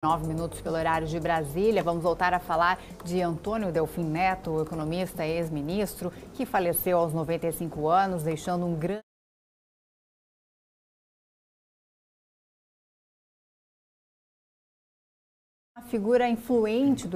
9 minutos pelo horário de Brasília. Vamos voltar a falar de Antônio Delfim Neto, economista e ex-ministro, que faleceu aos 95 anos, deixando um grande... Uma figura influente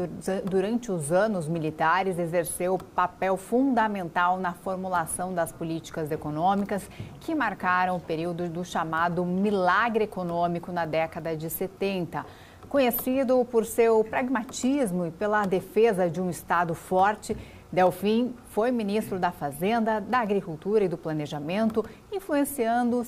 durante os anos militares, exerceu papel fundamental na formulação das políticas econômicas que marcaram o período do chamado milagre econômico na década de 70. Conhecido por seu pragmatismo e pela defesa de um Estado forte, Delfim foi ministro da Fazenda, da Agricultura e do Planejamento, influenciando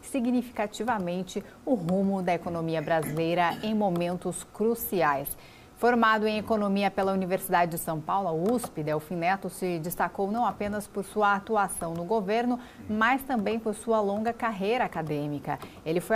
significativamente o rumo da economia brasileira em momentos cruciais. Formado em Economia pela Universidade de São Paulo, a USP, Delfim Neto se destacou não apenas por sua atuação no governo, mas também por sua longa carreira acadêmica. Ele foi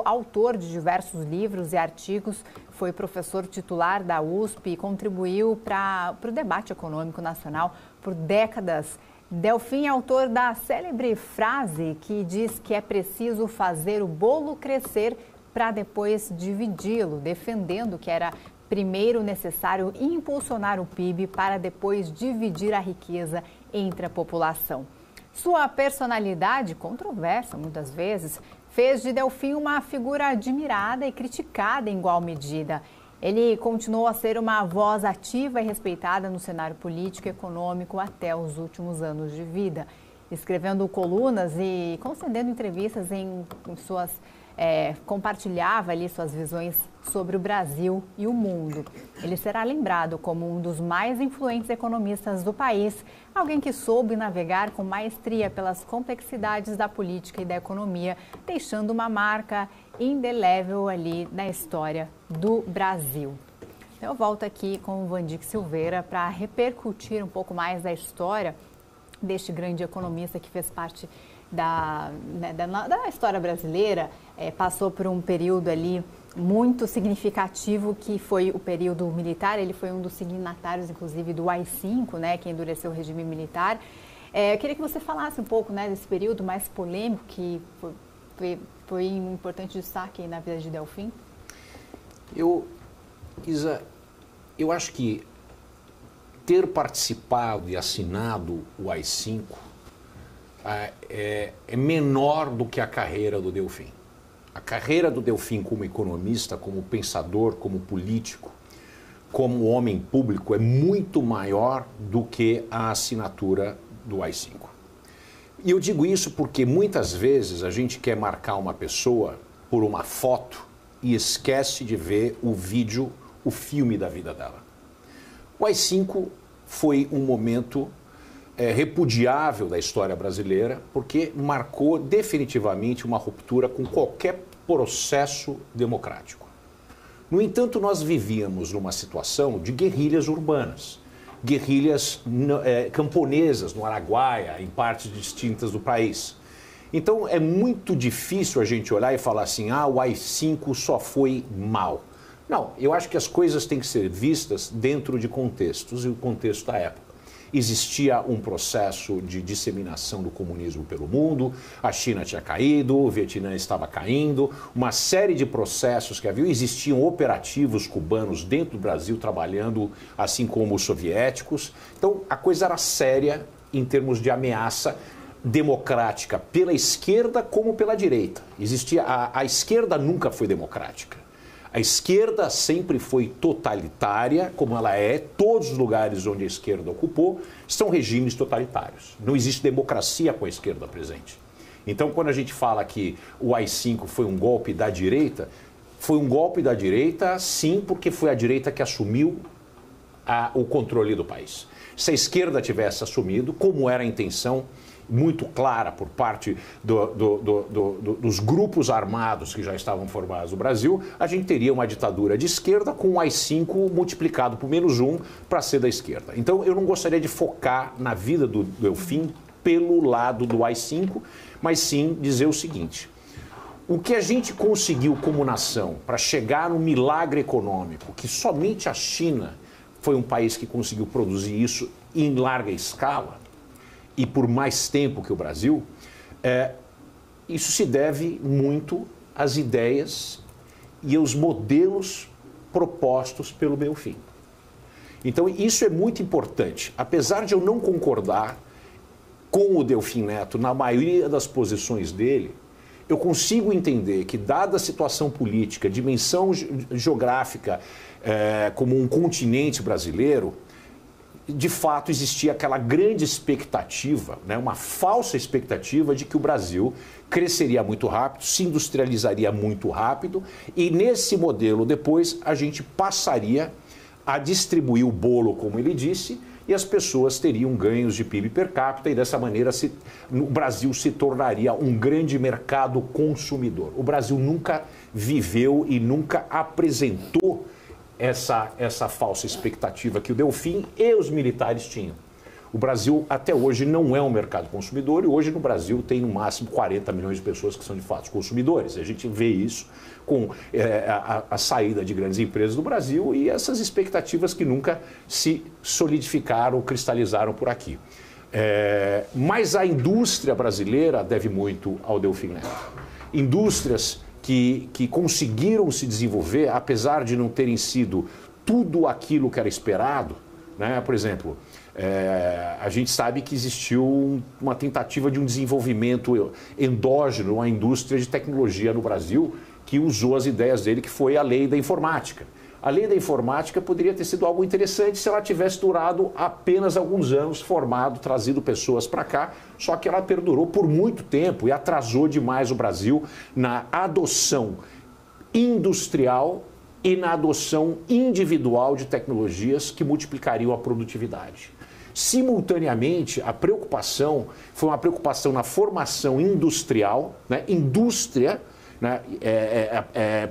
autor de diversos livros e artigos, foi professor titular da USP e contribuiu para o debate econômico nacional por décadas. Delfim é autor da célebre frase que diz que é preciso fazer o bolo crescer para depois dividi-lo, defendendo que era primeiro necessário impulsionar o PIB para depois dividir a riqueza entre a população. Sua personalidade, controversa muitas vezes, fez de Delfim uma figura admirada e criticada em igual medida. Ele continuou a ser uma voz ativa e respeitada no cenário político e econômico até os últimos anos de vida, escrevendo colunas e concedendo entrevistas em suas... compartilhava ali suas visões sobre o Brasil e o mundo. Ele será lembrado como um dos mais influentes economistas do país, alguém que soube navegar com maestria pelas complexidades da política e da economia, deixando uma marca indelével ali na história do Brasil. Eu volto aqui com o Vandic Silveira para repercutir um pouco mais da história deste grande economista que fez parte da história brasileira, passou por um período ali muito significativo que foi o período militar. Ele foi um dos signatários, inclusive, do AI-5, né, que endureceu o regime militar. Eu queria que você falasse um pouco, né, desse período mais polêmico que foi um importante destaque na vida de Delfim. Isa, eu acho que ter participado e assinado o AI-5 é menor do que a carreira do Delfim. A carreira do Delfim como economista, como pensador, como político, como homem público é muito maior do que a assinatura do AI-5. E eu digo isso porque muitas vezes a gente quer marcar uma pessoa por uma foto e esquece de ver o vídeo, o filme da vida dela. O AI-5 foi um momento repudiável da história brasileira, porque marcou definitivamente uma ruptura com qualquer processo democrático. No entanto, nós vivíamos numa situação de guerrilhas urbanas, guerrilhas camponesas no Araguaia, em partes distintas do país. Então, é muito difícil a gente olhar e falar assim, o AI-5 só foi mal. Não, eu acho que as coisas têm que ser vistas dentro de contextos, e o contexto da época. Existia um processo de disseminação do comunismo pelo mundo, a China tinha caído, o Vietnã estava caindo, uma série de processos que havia, existiam operativos cubanos dentro do Brasil trabalhando, assim como os soviéticos. Então, a coisa era séria em termos de ameaça democrática pela esquerda como pela direita. A esquerda nunca foi democrática. A esquerda sempre foi totalitária, como ela é. Todos os lugares onde a esquerda ocupou são regimes totalitários. Não existe democracia com a esquerda presente. Então, quando a gente fala que o AI-5 foi um golpe da direita, foi um golpe da direita, sim, porque foi a direita que assumiu o controle do país. Se a esquerda tivesse assumido, como era a intenção muito clara por parte dos grupos armados que já estavam formados no Brasil, a gente teria uma ditadura de esquerda com o AI-5 multiplicado por -1 para ser da esquerda. Então, eu não gostaria de focar na vida do Delfim pelo lado do AI-5, mas sim dizer o seguinte: o que a gente conseguiu como nação para chegar no milagre econômico, que somente a China foi um país que conseguiu produzir isso em larga escala, e por mais tempo que o Brasil, isso se deve muito às ideias e os modelos propostos pelo Delfim. Então, isso é muito importante. Apesar de eu não concordar com o Delfim Neto na maioria das posições dele, eu consigo entender que, dada a situação política, dimensão geográfica, como um continente brasileiro, de fato existia aquela grande expectativa, né, uma falsa expectativa de que o Brasil cresceria muito rápido, se industrializaria muito rápido e nesse modelo depois a gente passaria a distribuir o bolo, como ele disse, e as pessoas teriam ganhos de PIB per capita e dessa maneira o Brasil se tornaria um grande mercado consumidor. O Brasil nunca viveu e nunca apresentou essa falsa expectativa que o Delfim e os militares tinham. O Brasil até hoje não é um mercado consumidor e hoje no Brasil tem no máximo 40 milhões de pessoas que são de fato consumidores. A gente vê isso com a saída de grandes empresas do Brasil e essas expectativas que nunca se solidificaram ou cristalizaram por aqui. Mas a indústria brasileira deve muito ao Delfim Neto. Indústrias que conseguiram se desenvolver, apesar de não terem sido tudo aquilo que era esperado, né? Por exemplo, a gente sabe que existiu uma tentativa de um desenvolvimento endógeno à indústria de tecnologia no Brasil, que usou as ideias dele, que foi a lei da informática. A lei da informática poderia ter sido algo interessante se ela tivesse durado apenas alguns anos, formado, trazido pessoas para cá, só que ela perdurou por muito tempo e atrasou demais o Brasil na adoção industrial e na adoção individual de tecnologias que multiplicariam a produtividade. Simultaneamente, a preocupação foi uma preocupação na formação industrial, né? Indústria, né?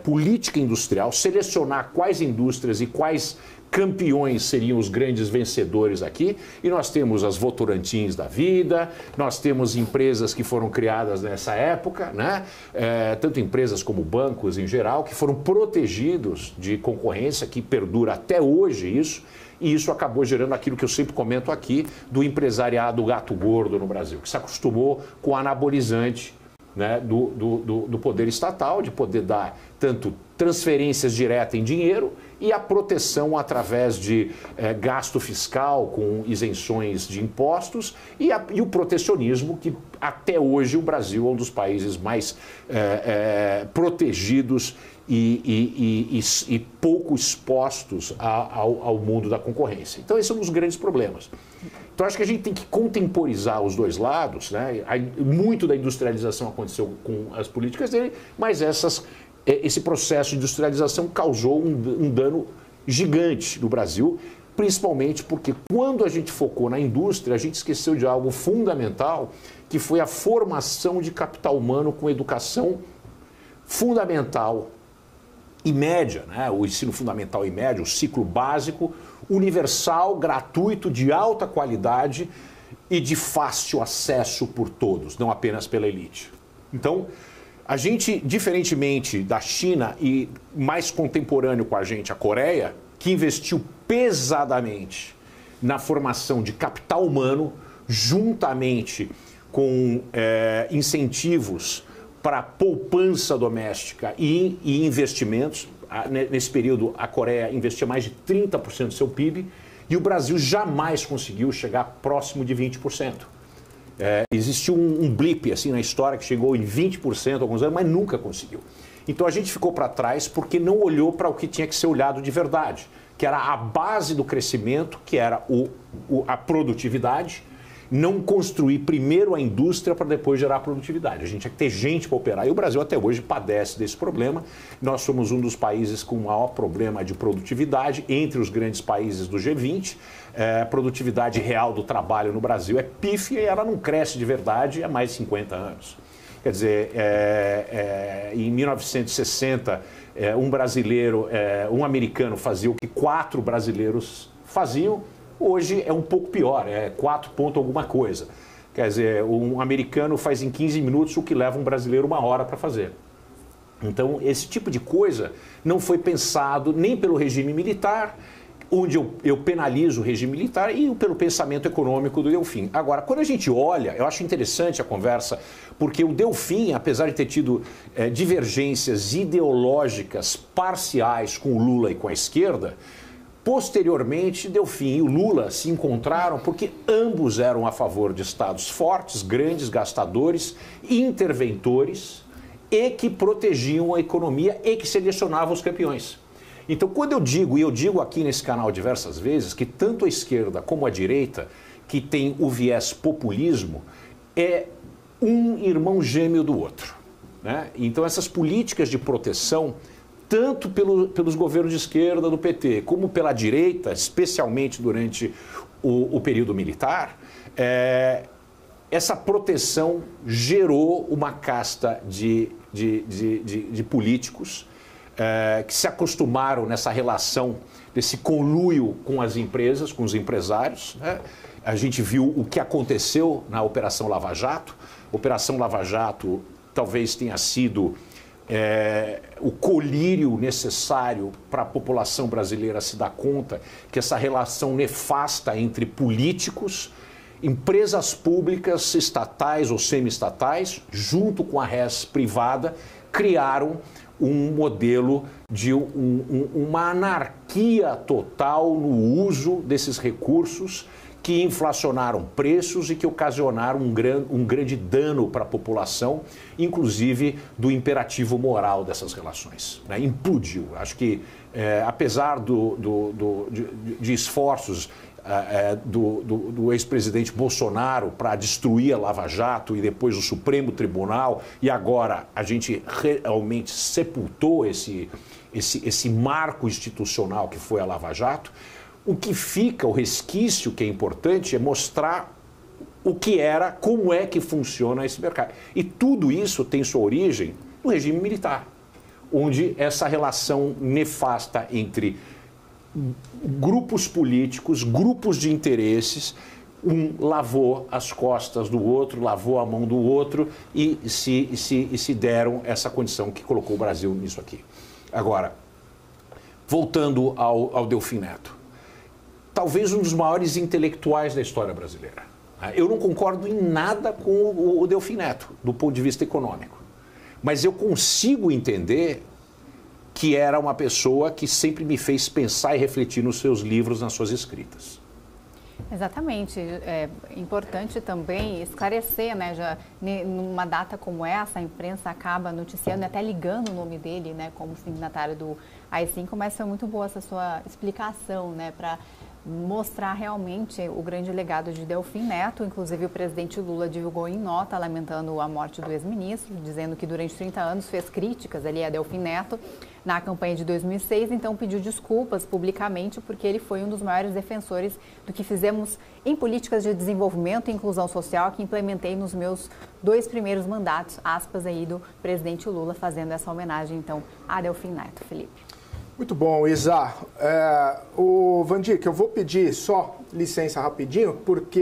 Política industrial, selecionar quais indústrias e quais campeões seriam os grandes vencedores aqui. E nós temos as Votorantins da vida, nós temos empresas que foram criadas nessa época, né? Tanto empresas como bancos em geral, que foram protegidos de concorrência, que perdura até hoje isso. E isso acabou gerando aquilo que eu sempre comento aqui do empresariado gato gordo no Brasil, que se acostumou com o anabolizante, né, do poder estatal, de poder dar tanto transferências diretas em dinheiro e a proteção através de gasto fiscal com isenções de impostos e o protecionismo, que até hoje o Brasil é um dos países mais protegidos e pouco expostos ao mundo da concorrência. Então, esse é um dos grandes problemas. Então, acho que a gente tem que contemporizar os dois lados, né? Muito da industrialização aconteceu com as políticas dele, mas esse processo de industrialização causou um dano gigante no Brasil, principalmente porque quando a gente focou na indústria, a gente esqueceu de algo fundamental, que foi a formação de capital humano com educação fundamental e média, né? O ensino fundamental e médio, o ciclo básico, universal, gratuito, de alta qualidade e de fácil acesso por todos, não apenas pela elite. Então, a gente, diferentemente da China e mais contemporâneo com a gente, a Coreia, que investiu pesadamente na formação de capital humano, juntamente com incentivos para poupança doméstica e investimentos. Nesse período, a Coreia investia mais de 30% do seu PIB e o Brasil jamais conseguiu chegar próximo de 20%. Existiu um blip assim, na história que chegou em 20% há alguns anos, mas nunca conseguiu. Então a gente ficou para trás porque não olhou para o que tinha que ser olhado de verdade, que era a base do crescimento, que era a produtividade. Não construir primeiro a indústria para depois gerar produtividade. A gente tinha que ter gente para operar. E o Brasil até hoje padece desse problema. Nós somos um dos países com o maior problema de produtividade entre os grandes países do G20. A produtividade real do trabalho no Brasil é pífia e ela não cresce de verdade há mais de 50 anos. Quer dizer, em 1960, um americano fazia o que 4 brasileiros faziam. Hoje é um pouco pior, 4 ponto alguma coisa. Quer dizer, um americano faz em 15 minutos o que leva um brasileiro 1 hora para fazer. Então, esse tipo de coisa não foi pensado nem pelo regime militar, onde eu penalizo o regime militar e pelo pensamento econômico do Delfim. Agora, quando a gente olha, eu acho interessante a conversa, porque o Delfim, apesar de ter tido divergências ideológicas parciais com o Lula e com a esquerda, posteriormente, Delfim e o Lula se encontraram porque ambos eram a favor de estados fortes, grandes, gastadores, interventores e que protegiam a economia e que selecionavam os campeões. Então, quando eu digo, e eu digo aqui nesse canal diversas vezes, que tanto a esquerda como a direita, que tem o viés populismo, é um irmão gêmeo do outro, né? Então, essas políticas de proteção, tanto pelos governos de esquerda do PT, como pela direita, especialmente durante o período militar, essa proteção gerou uma casta de políticos que se acostumaram nessa relação, desse conluio com as empresas, com os empresários, né? A gente viu o que aconteceu na Operação Lava Jato. A Operação Lava Jato talvez tenha sido o colírio necessário para a população brasileira se dar conta que essa relação nefasta entre políticos, empresas públicas, estatais ou semi-estatais, junto com a res privada, criaram um modelo de uma anarquia total no uso desses recursos que inflacionaram preços e que ocasionaram um grande dano para a população, inclusive do imperativo moral dessas relações, né? Implodiu. Acho que, apesar de esforços do ex-presidente Bolsonaro para destruir a Lava Jato e depois o Supremo Tribunal, e agora a gente realmente sepultou esse marco institucional que foi a Lava Jato, o que fica, o resquício que é importante é mostrar o que era, como é que funciona esse mercado. E tudo isso tem sua origem no regime militar, onde essa relação nefasta entre grupos políticos, grupos de interesses, um lavou as costas do outro, lavou a mão do outro e se deram essa condição que colocou o Brasil nisso aqui. Agora, voltando ao Delfim Neto, talvez um dos maiores intelectuais da história brasileira. Eu não concordo em nada com o Delfim Neto, do ponto de vista econômico, mas eu consigo entender que era uma pessoa que sempre me fez pensar e refletir nos seus livros, nas suas escritas. Exatamente. É importante também esclarecer, né? Já numa data como essa, a imprensa acaba noticiando, até ligando o nome dele, né, como signatário do AI-5, mas foi muito boa essa sua explicação, né, para mostrar realmente o grande legado de Delfim Neto. Inclusive, o presidente Lula divulgou em nota lamentando a morte do ex-ministro, dizendo que durante 30 anos fez críticas ali a Delfim Neto na campanha de 2006, então pediu desculpas publicamente porque ele foi um dos maiores defensores do que fizemos em políticas de desenvolvimento e inclusão social que implementei nos meus 2 primeiros mandatos, aspas aí do presidente Lula, fazendo essa homenagem então a Delfim Neto. Felipe. Muito bom, Isa. O Vandir, que eu vou pedir só licença rapidinho, porque